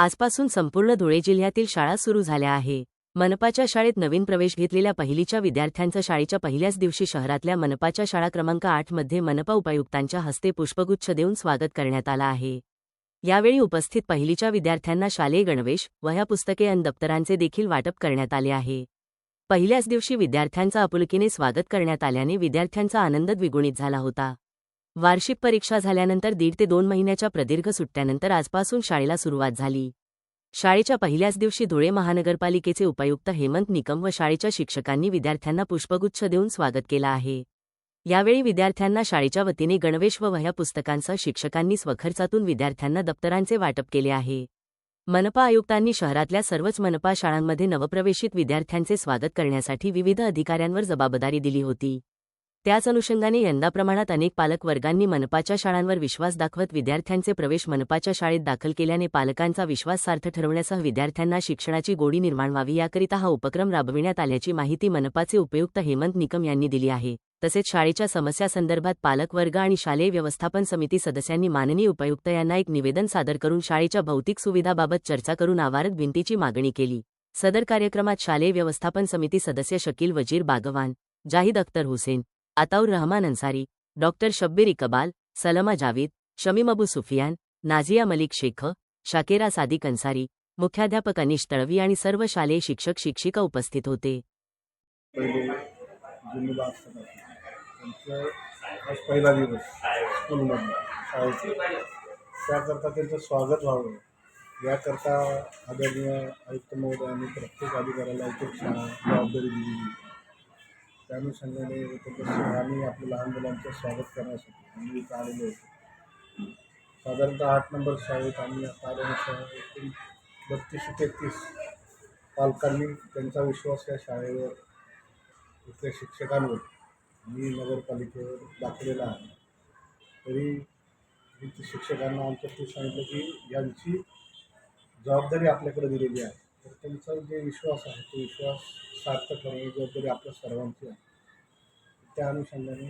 आजपासून संपूर्ण धुळे जिल्ह्यातील शाळा सुरू झाल्या आहे. मनपाच्या शाळेत नवीन प्रवेश घेतलेल्या पहिलीच्या विद्यार्थ्यांचं शाळेच्या पहिल्याच दिवशी शहरातल्या मनपाच्या शाळा क्रमांक 8 मध्ये मनपा उपायुक्तांच्या हस्ते पुष्पगुच्छ देऊन स्वागत करण्यात आलं आहे. यावेळी उपस्थित पहिलीच्या विद्यार्थ्यांना शालेय गणवेश, वह्या, पुस्तके आणि दप्तरांचे देखील वाटप करण्यात आले आहे. पहिल्याच दिवशी विद्यार्थ्यांचं आपुलकीने स्वागत करण्यात आल्याने विद्यार्थ्यांचा आनंद द्विगुणित झाला होता. वार्षिक परीक्षा झाल्यानंतर 1.5 ते 2 महिन्याच्या प्रदीर्घ सुट्ट्यानंतर आजपासून शाळेला सुरुवात झाली. शाळेच्या पहिल्याच दिवशी धुळे महानगरपालिकेचे उपायुक्त हेमंत निकम व शाळेच्या शिक्षकांनी विद्यार्थ्यांना पुष्पगुच्छ देऊन स्वागत केलं आहे. यावेळी विद्यार्थ्यांना शाळेच्या वतीने गणवेश व वह्या पुस्तकांसह शिक्षकांनी स्वखर्चातून विद्यार्थ्यांना दप्तरांचे वाटप केले आहे. मनपा आयुक्तांनी शहरातल्या सर्वच मनपा शाळांमध्ये नवप्रवेशित विद्यार्थ्यांचे स्वागत करण्यासाठी विविध अधिकाऱ्यांवर जबाबदारी दिली होती. त्याच अनुषंगाने यंदा प्रमाणात अनेक पालक वर्गांनी मनपाच्या शाळांवर विश्वास दाखवत विद्यार्थ्यांचे प्रवेश मनपाच्या शाळेत दाखल केल्याने पालकांचा विश्वास सार्थ ठरवण्यासह विद्यार्थ्यांना शिक्षणाची गोडी निर्माण व्हावी याकरिता हा उपक्रम राबविण्यात आल्याची माहिती मनपाचे उपायुक्त हेमंत निकम यांनी दिली आहे. तसेच शाळेच्या समस्यासंदर्भात पालक वर्ग आणि शालेय व्यवस्थापन समिती सदस्यांनी माननीय उपायुक्त यांना एक निवेदन सादर करून शाळेच्या भौतिक सुविधाबाबत चर्चा करून आवारत भिंतीची मागणी केली. सदर कार्यक्रमात शालेय व्यवस्थापन समिती सदस्य शकील वजीर बागवान, जाहिद अख्तर हुसेन, अताउर रहमान अन्सारी, डॉक्टर शब्बीर इकबाल, सलमा जावेद, शमीम अबू सुफियान, नाझिया मलिक शेख, शाकेरा सादिक अन्सारी, मुख्याध्यापक अनिश तळवी आणि सर्व शालेय शिक्षक शिक्षिका उपस्थित होते. पहिला दिवस स्कूलमध्ये शाळेचा त्याकरता त्यांचं स्वागत व्हावं याकरता आदरणीय आयुक्त महोदयांनी प्रत्येक अधिकाऱ्याला एक जबाबदारी दिली. त्या अनुषंगाने आम्ही आपल्या लहान मुलांचं स्वागत करण्यासाठी आम्ही इथं आलेलो होतो. साधारणतः 8 नंबर शाळेत आम्ही आता एकूण 32 ते 33 पालकांनी त्यांचा विश्वास या शाळेवर, इथल्या शिक्षकांवर मी नगरपालिकेवर दाखवलेला आहे. तरी शिक्षकांना आमच्याकडे सांगितलं की यांची जबाबदारी आपल्याकडे दिलेली आहे, तर त्यांचा जे विश्वास आहे तो विश्वास सार्थ करण्याची जबाबदारी आपल्या सर्वांची आहे. त्या अनुषंगाने